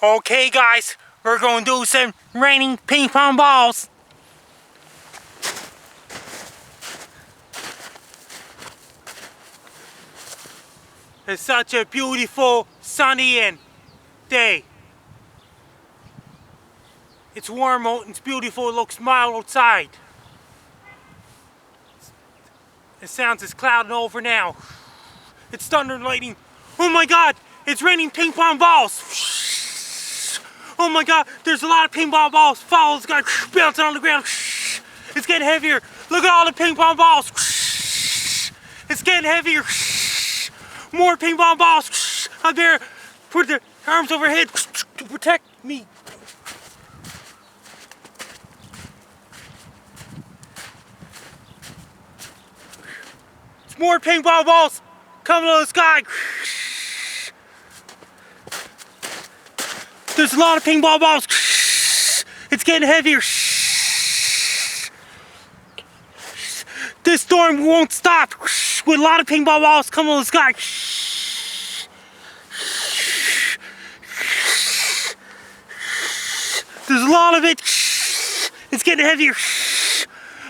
Okay guys, we're going to do some raining ping pong balls. It's such a beautiful sunny day. It's warm out and it's beautiful, it looks mild outside. The sounds is clouding over now. It's thunder and lightning. Oh my god, it's raining ping pong balls. Oh my god, there's a lot of ping pong balls. Follow this guy bouncing on the ground. It's getting heavier. Look at all the ping pong balls. It's getting heavier. More ping pong balls. Out there, put their arms overhead to protect me. It's more ping pong balls coming to the sky. There's a lot of ping pong balls. It's getting heavier. This storm won't stop with a lot of ping pong balls coming to the sky. There's a lot of it. It's getting heavier.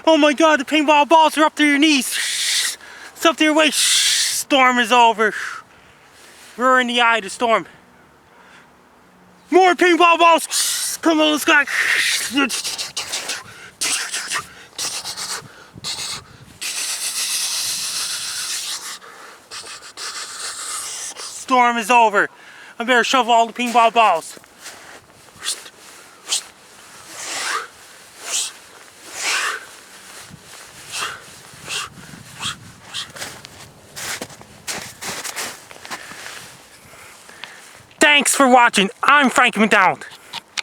Oh my god, the ping pong balls are up to your knees. It's up to your waist. Storm is over. We're in the eye of the storm. More ping pong balls coming to the sky. Storm is over. I better shovel all the ping pong balls. Thanks for watching. I'm Frankie MacDonald.